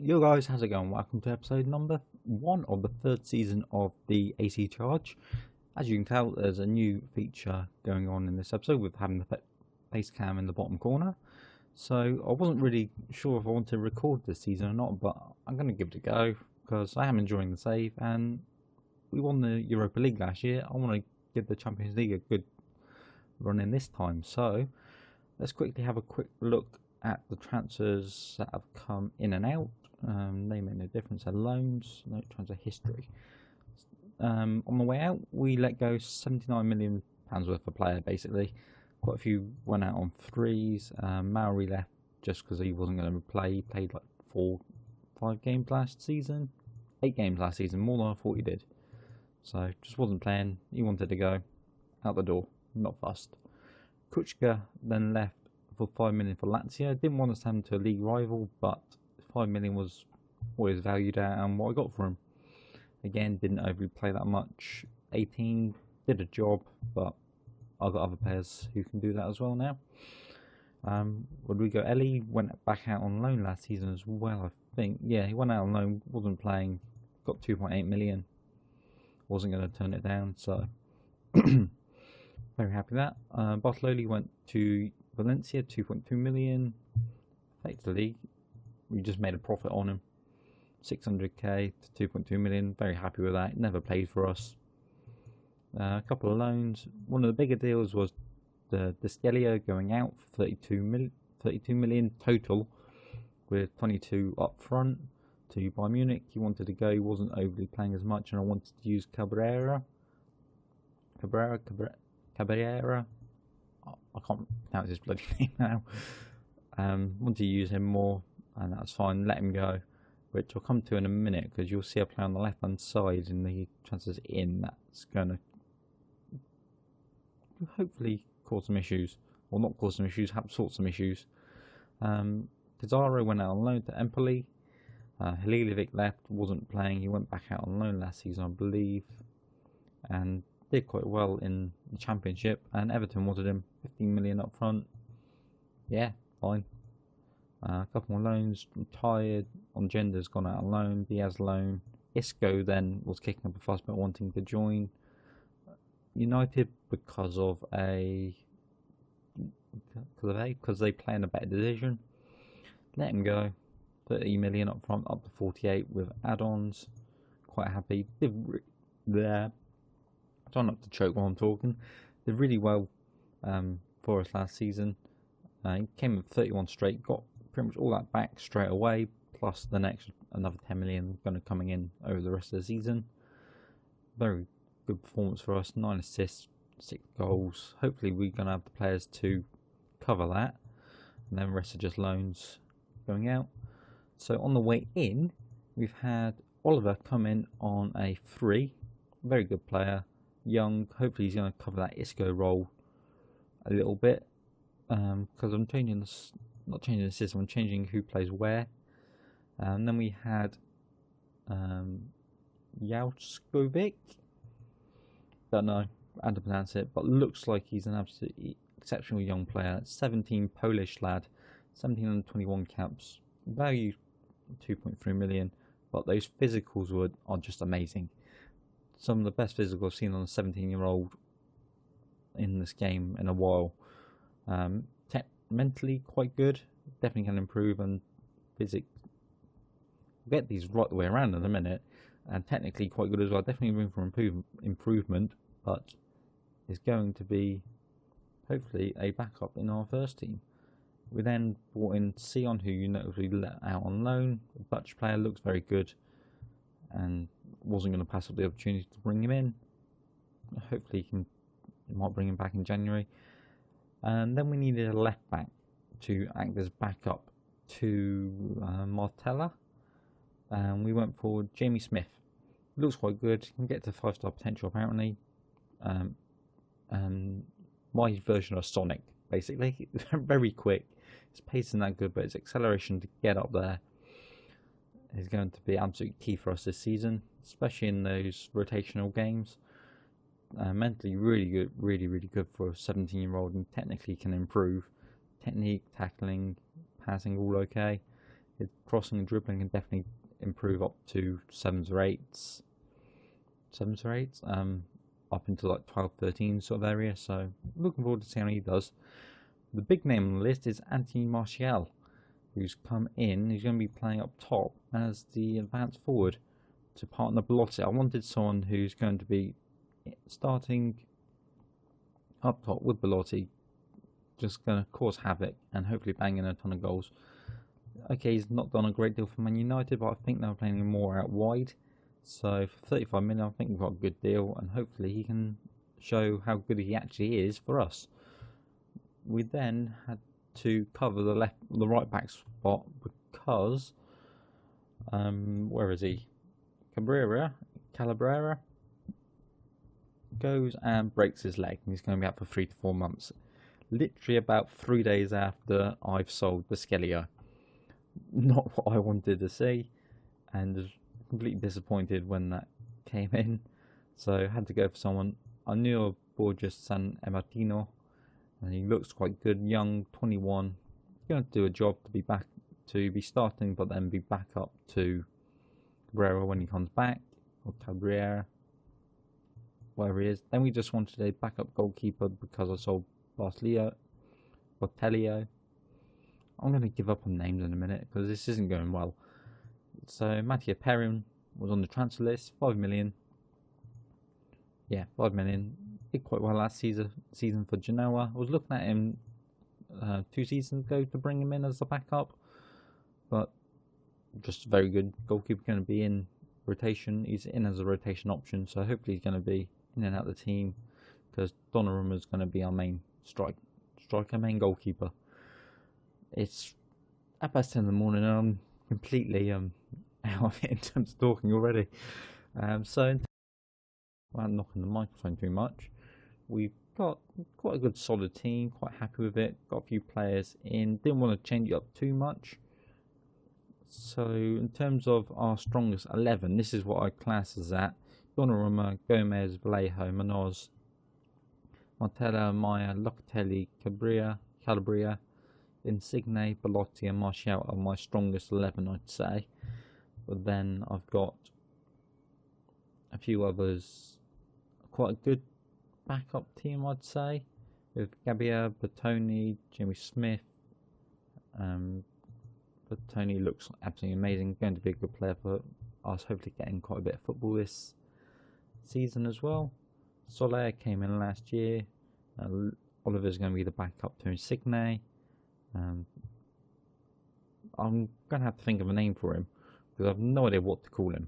Yo guys, how's it going? Welcome to episode number 1 of the 3rd season of the AC Charge. As you can tell, there's a new feature going on in this episode with having the face cam in the bottom corner. So I wasn't really sure if I want to record this season or not, but I'm going to give it a go because I am enjoying the save and we won the Europa League last year. I want to give the Champions League a good run in this time. So let's quickly have a quick look at the transfers that have come in and out. They make no difference. They're loans, no transfer history. On the way out, we let go £79 million worth of player, basically. Quite a few went out on frees. Maori left just because he wasn't going to play. He played like 8 games last season, more than I thought he did. So just wasn't playing. He wanted to go out the door, not fussed. Kuchka then left for £5 million for Lazio. Didn't want to send him to a league rival, but £5 million was always valued at and what I got for him. Again, didn't overly play that much. 18, did a job, but I've got other players who can do that as well now. Rodrigo Eli went back out on loan last season as well, I think. Yeah, he went out on loan, wasn't playing, got 2.8 million. Wasn't going to turn it down, so very happy with that. Bartololi went to Valencia, 2.2 million. Effectively, we just made a profit on him. 600k to 2.2 million. Very happy with that. Never played for us. A couple of loans. One of the bigger deals was the Stelio going out for 32 million total, with 22 up front to Bayern Munich. He wanted to go. He wasn't overly playing as much, and I wanted to use Cabrera. I can't pronounce his bloody name now. Wanted to use him more, and that's fine. Let him go, which I'll come to in a minute because you'll see a player on the left hand side in the transfers in that's going to hopefully cause some issues, or not cause some issues, help sort some issues. Pizarro went out on loan to Empoli. Halilovic left, wasn't playing. He went back out on loan last season, I believe, and did quite well in the Championship. And Everton wanted him, 15 million up front. Yeah, fine. A couple more loans. Retired. Ongenda's gone out on loan. Diaz loan. Isco then was kicking up a fuss about wanting to join United because they play in a better division. Let him go. 30 million up front, up to 48 with add-ons. Quite happy. Try not to choke while I'm talking. Did really well for us last season. He came with 31 straight, got pretty much all that back straight away, plus the next another 10 million going to coming in over the rest of the season. Very good performance for us. 9 assists, 6 goals. Hopefully we're going to have the players to cover that, and then the rest are just loans going out. So on the way in, we've had Oliver come in on a free. Very good player, young. Hopefully he's going to cover that Isco role a little bit, because I'm changing this, not changing the system, I'm changing who plays where. And then we had Jauskovic, don't know how to pronounce it, but looks like he's an absolutely exceptional young player. 17, Polish lad, 17 and 21 caps, value 2.3 million, but those physicals are just amazing. Some of the best physicals I've seen on a 17-year-old in this game in a while. Mentally quite good, definitely can improve, and physics, we'll get these right the way around in a minute, and technically quite good as well. Definitely room for improvement, but is going to be hopefully a backup in our first team. We then brought in Sion, who you notably let out on loan. The Dutch player looks very good, and wasn't going to pass up the opportunity to bring him in. Hopefully he might bring him back in January. And then we needed a left back to act as backup to Martella, and we went for Jamie Smith. Looks quite good, can get to 5-star potential apparently. My version of Sonic, basically. Very quick. His pace isn't that good, but his acceleration to get up there is going to be absolutely key for us this season, especially in those rotational games. Mentally really good, really good for a 17-year-old, and technically can improve. Technique, tackling, passing all okay. His crossing and dribbling can definitely improve up to 7s or 8s. 7s or 8s, up into like 12, 13 sort of area. So looking forward to seeing how he does. The big name on the list is Anthony Martial, who's come in. He's going to be playing up top as the advanced forward to partner Belotti. I wanted someone who's going to be starting up top with Belotti, just going to cause havoc and hopefully bang in a ton of goals. Okay, he's not done a great deal for Man United, but I think they're playing him more out wide. So for 35 million, I think we've got a good deal, and hopefully he can show how good he actually is for us. We then had to cover the right back spot because where is he? Calabrera goes and breaks his leg, and he's going to be out for 3 to 4 months. Literally about 3 days after I've sold the Skelio. Not what I wanted to see, and was completely disappointed when that came in. So I had to go for someone. I knew of Borges San Emartino, and he looks quite good, young, 21. He's going to do a job to be starting, but then be back up to Cabrera when he comes back, or Cabrera, whatever he is. Then we just wanted a backup goalkeeper because I sold Botelio. I'm going to give up on names in a minute because this isn't going well. So Mattia Perrin was on the transfer list, 5 million. Yeah, 5 million. Did quite well last season for Genoa. I was looking at him 2 seasons ago to bring him in as a backup, but just a very good goalkeeper, going to be in rotation. He's in as a rotation option, so hopefully he's going to be in and out of the team because Donnarumma is going to be our main striker, main goalkeeper. It's at past 10 in the morning and I'm completely out of it in terms of talking already. So without knocking the microphone too much, we've got quite a good solid team, quite happy with it. Got a few players in, didn't want to change it up too much. So in terms of our strongest 11, this is what I class as that: Donnarumma, Gomez, Vallejo, Munoz, Montella, Maya, Locatelli, Calabria, Insigne, Belotti and Martial are my strongest 11, I'd say. But then I've got a few others, quite a good backup team, I'd say, with Gabbia, Bertoni, Jimmy Smith. Bertoni looks absolutely amazing, going to be a good player for us, hopefully getting quite a bit of football this season as well. Soler came in last year. Oliver's going to be the backup to Insigne. I'm going to have to think of a name for him because I have no idea what to call him.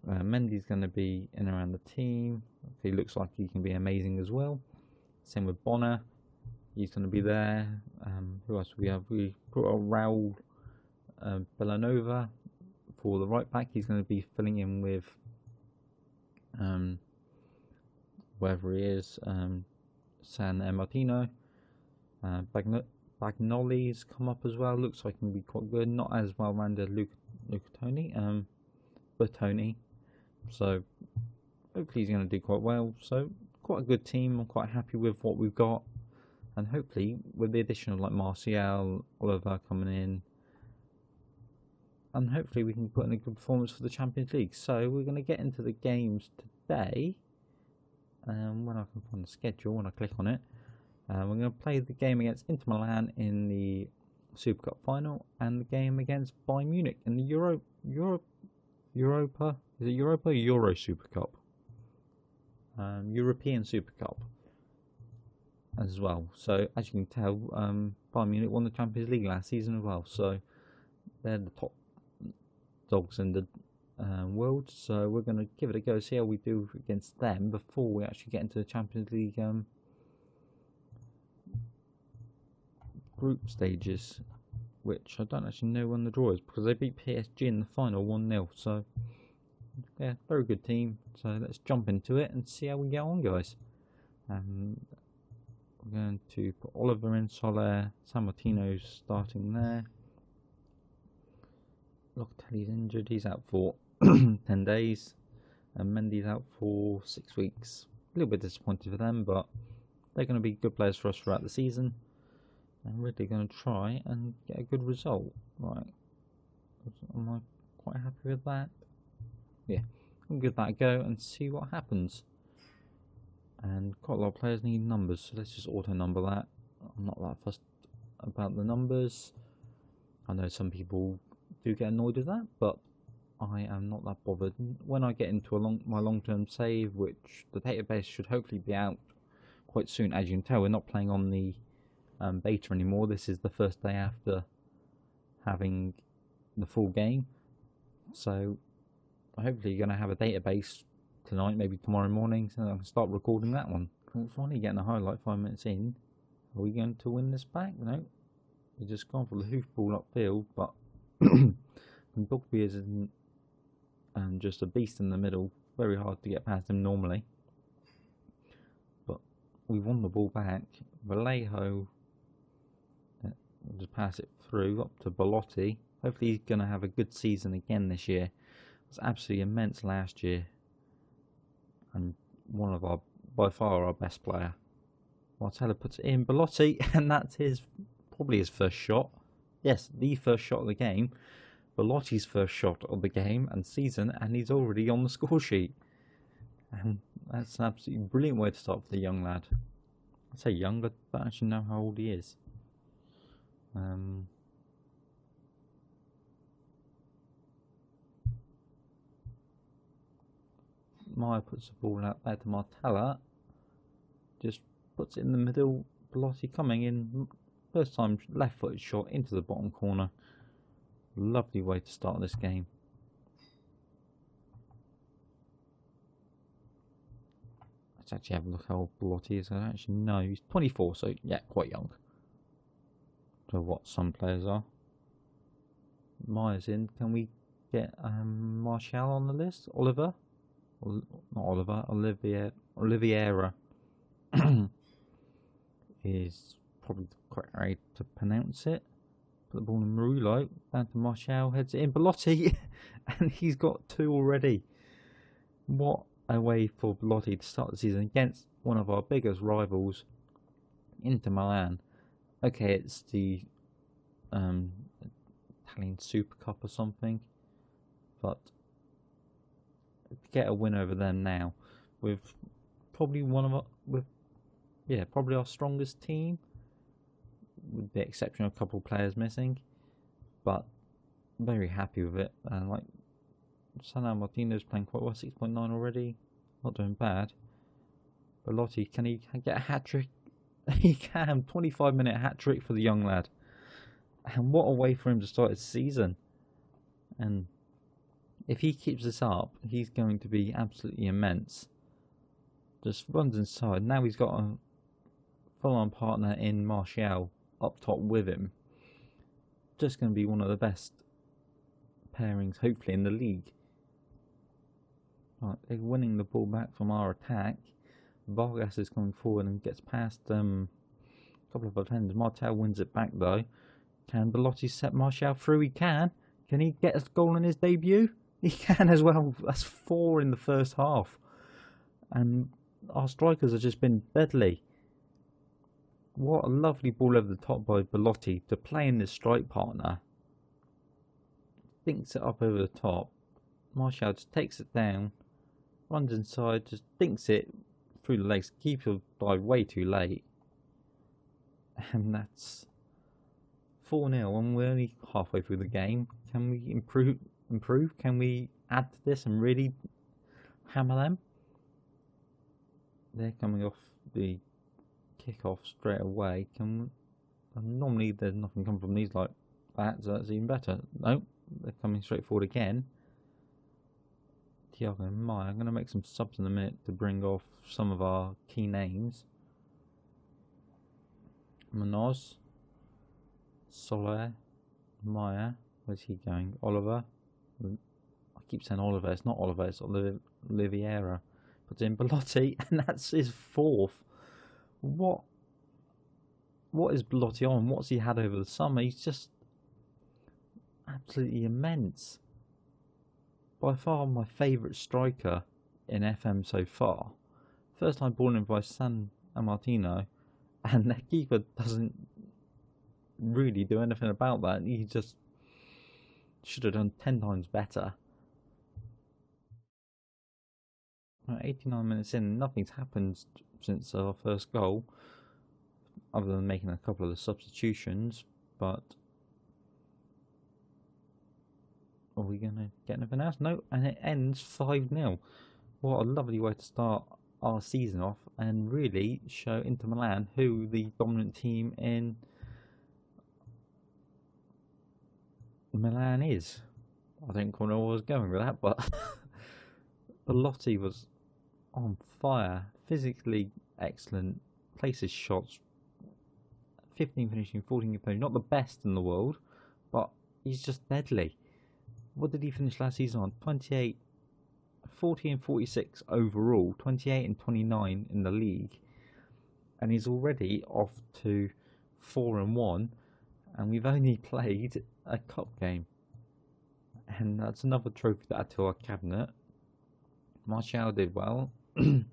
Mendy's going to be in around the team. He looks like he can be amazing as well. Same with Bonner. He's going to be there. Who else we have? We put Raul Villanova for the right back. He's going to be filling in with wherever he is. San Martino. Bagnoli's come up as well. Looks like he can be quite good. Not as well rounded Bertoni. So hopefully he's going to do quite well. So quite a good team. I'm quite happy with what we've got. And hopefully with the addition of like Martial, Oliver coming in, and hopefully we can put in a good performance for the Champions League. So we're going to get into the games today. When I can find the schedule, when I click on it. We're going to play the game against Inter Milan in the Super Cup final and the game against Bayern Munich in the Europa. Is it Europa or Euro Super Cup? European Super Cup as well. So as you can tell, Bayern Munich won the Champions League last season as well. So they're the top dogs in the world. So we're going to give it a go, see how we do against them before we actually get into the Champions League group stages, which I don't actually know when the draw is because they beat PSG in the final 1-0. So yeah, very good team. So let's jump into it and see how we get on, guys. We're going to put Oliver in, Soler, San Martino's starting there. Locatelli's injured, he's out for 10 days, and Mendy's out for 6 weeks. A little bit disappointed for them, but they're going to be good players for us throughout the season. I'm really going to try and get a good result. Right, Am I quite happy with that? Yeah, I'll give that a go and see what happens. And quite a lot of players need numbers, so let's just auto number that. I'm not that fussed about the numbers. I know some people do get annoyed with that, but I am not that bothered. When I get into my long-term save, which the database should hopefully be out quite soon, as you can tell, we're not playing on the beta anymore. This is the first day after having the full game, so hopefully you're going to have a database tonight, maybe tomorrow morning, so I can start recording that one. We're finally getting a highlight 5 minutes in. Are we going to win this back? No, we've just gone for the hoofball upfield, but Bugby is just a beast in the middle. Very hard to get past him normally, but we won the ball back. Vallejo will just pass it through up to Belotti. Hopefully he's going to have a good season again this year. It was absolutely immense last year, and one of by far our best player. Martella puts it in, Belotti, and that's probably his first shot. Yes, the first shot of the game. Belotti's first shot of the game and season, and he's already on the score sheet. And that's an absolutely brilliant way to start for the young lad. I say young, but I don't actually know how old he is. Maya puts the ball out there to Martella. Just puts it in the middle. Belotti coming in. First time left-footed shot into the bottom corner. Lovely way to start this game. Let's actually have a look how old Belotti is. I don't actually know. He's 24, so yeah, quite young. So what some players are. Maya's in. Can we get Martial on the list? Oliver? Not Oliver. Oliveira is probably the correct way to pronounce it. Put the ball in Murillo, down to Martial, heads it in. Belotti, and he's got 2 already. What a way for Belotti to start the season against one of our biggest rivals, Inter Milan. Okay, it's the Italian Super Cup or something, but to get a win over them now, with probably probably our strongest team, with the exception of a couple of players missing, but very happy with it. And like San Martino's playing quite well, 6.9 already, not doing bad. Belotti, can he get a hat trick? He can. 25-minute hat trick for the young lad, and what a way for him to start his season. And if he keeps this up, he's going to be absolutely immense. Just runs inside. Now he's got a full-on partner in Martial up top with him. Just going to be one of the best pairings, hopefully, in the league. Right, they're winning the ball back from our attack. Vargas is coming forward and gets past a couple of defenders. Martel wins it back though. Can Belotti set Martial through? He can. Can he get a goal in his debut? He can as well. That's 4 in the first half. And our strikers have just been deadly. What a lovely ball over the top by Belotti to play in this strike partner. Dinks it up over the top. Martial just takes it down, runs inside, just dinks it through the legs. Keeper dive way too late. And that's 4-0, and we're only halfway through the game. Can we improve? Can we add to this and really hammer them? They're coming off the kick-off straight away. Normally there's nothing come from these like that, so that's even better. No, they're coming straight forward again. Thiago and Maya. I'm going to make some subs in a minute to bring off some of our key names. Munoz, Soler, Maya. Where's he going? Oliver. I keep saying Oliver. It's not Oliver. It's Oliveira. Puts in Belotti, and that's his 4th. What is Belotti on? What's he had over the summer? He's just absolutely immense. By far my favourite striker in FM so far. First time ball in by San Martino, and the keeper doesn't really do anything about that. He just should have done 10 times better. 89 minutes in, nothing's happened since our first goal, other than making a couple of the substitutions. But are we going to get anything else? No, and it ends 5-0. What a lovely way to start our season off and really show Inter Milan who the dominant team in Milan is. I don't quite know where I was going with that, but Belotti was on fire, physically excellent, places shots, 15 finishing, 14 finishing, not the best in the world, but he's just deadly. What did he finish last season on? 28, 40 and 46 overall, 28 and 29 in the league, and he's already off to 4-1, and we've only played a cup game, and that's another trophy to add to our cabinet. Martial did well. There's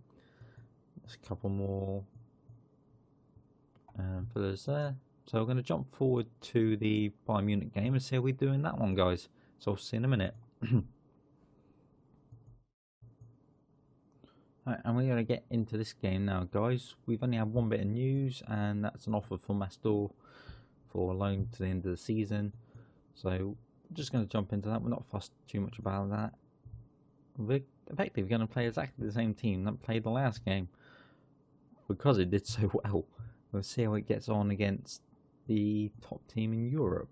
a couple more pillars there, so we're going to jump forward to the Bayern Munich game and see how we do in that one, guys. So I'll see you in a minute. Right, and we're going to get into this game now, guys. We've only had one bit of news, and that's an offer from Mastor for a loan to the end of the season. So I'm just going to jump into that. We're not fussed too much about that. We're effectively going to play exactly the same team that played the last game because it did so well. We'll see how it gets on against the top team in Europe.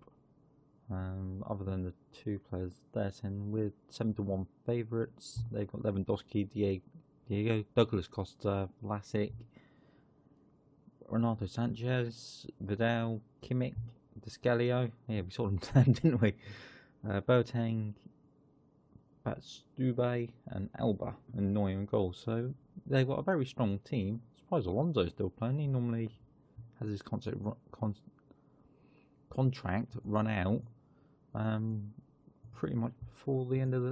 Other than the two players there, saying we're 7-1 favourites. They've got Lewandowski, Diego, Douglas Costa, Vlasic, Renato Sanchez, Vidal, Kimmich, Descalio. Yeah, we saw them then, didn't we? Boateng, Batstube, and Alba and Neuer in goal. So they've got a very strong team. I'm surprised Alonso's still playing. He normally has his contract run out pretty much before the end of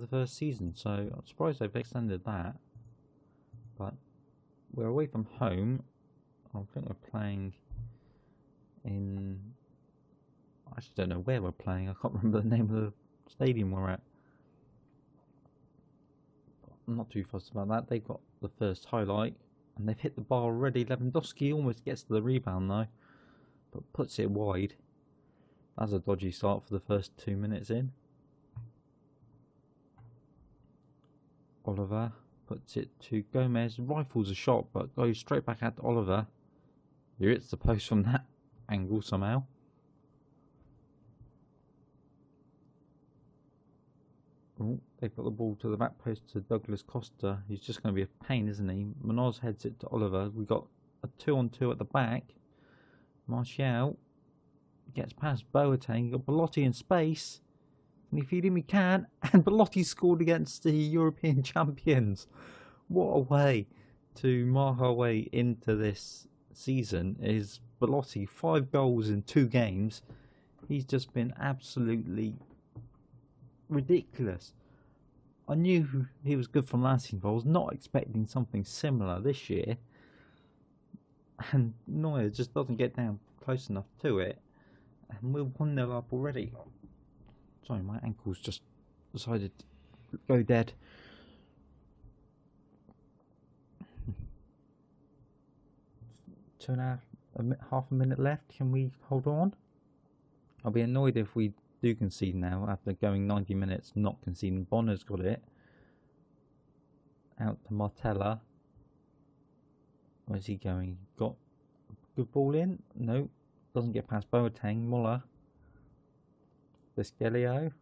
the first season. So I'm surprised they've extended that. But we're away from home. I think we're playing in. I actually don't know where we're playing. I can't remember the name of the stadium we're at. I'm not too fussed about that. They've got the first highlight and they've hit the bar already. Lewandowski almost gets to the rebound though, but puts it wide. That's a dodgy start for the first 2 minutes in. Oliver puts it to Gomez, rifles a shot but goes straight back at Oliver, who hits the post from that angle somehow. Ooh, they've got the ball to the back post to Douglas Costa. He's just going to be a pain, isn't he? Munoz heads it to Oliver. We've got a 2-on-2 at the back. Martial gets past Boateng. You've got Belotti in space. And if you didn't, can. And Belotti scored against the European champions. What a way to mark our way into this season is Belotti. 5 goals in 2 games. He's just been absolutely ridiculous. I knew he was good from last season, but I was not expecting something similar this year. And Neuer just doesn't get down close enough to it. And we're 1-0 up already. Sorry, my ankle's just decided to go dead. Half a minute left. Can we hold on? I'll be annoyed if we do concede now after going 90 minutes not conceding. Bonner's got it. Out to Martella. Where's he going? Got a good ball in? No. Doesn't get past Boateng. Muller. Descalio.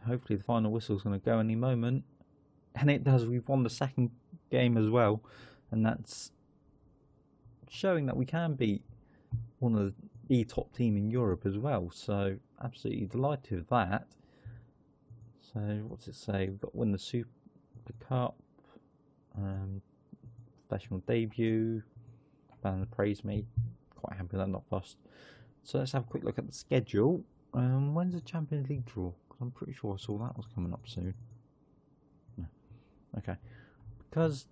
Hopefully the final whistle's going to go any moment. And it does. We've won the second game as well. And that's showing that we can beat one of the top team in Europe as well. So absolutely delighted with that. So what's it say? We've got to win the Super Cup. Professional debut. Banner praised me. Quite happy with that, not fussed. So let's have a quick look at the schedule. When's the Champions League draw? Because I'm pretty sure I saw that was coming up soon. No. Okay. Because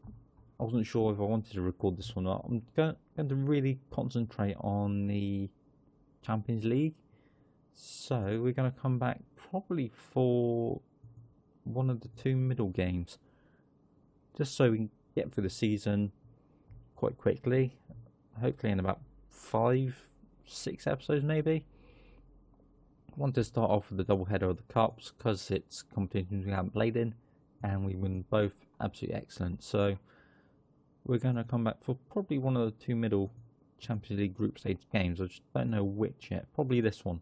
I wasn't sure if I wanted to record this or not, I'm going to really concentrate on the Champions League. So we're going to come back probably for one of the two middle games, just so we can get through the season quite quickly, hopefully in about 5-6 episodes maybe. I want to start off with the double header of the cups because it's competitions we haven't played in and we win both absolutely excellent. So we're going to come back for probably one of the two middle Champions League group stage games. I just don't know which yet. Probably this one.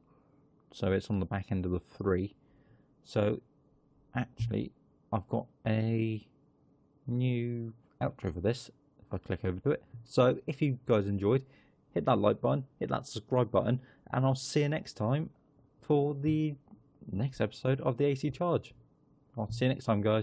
So it's on the back end of the 3. So actually I've got a new outro for this if I click over to it. So if you guys enjoyed, hit that like button, hit that subscribe button, and I'll see you next time for the next episode of the AC Charge. I'll see you next time, guys.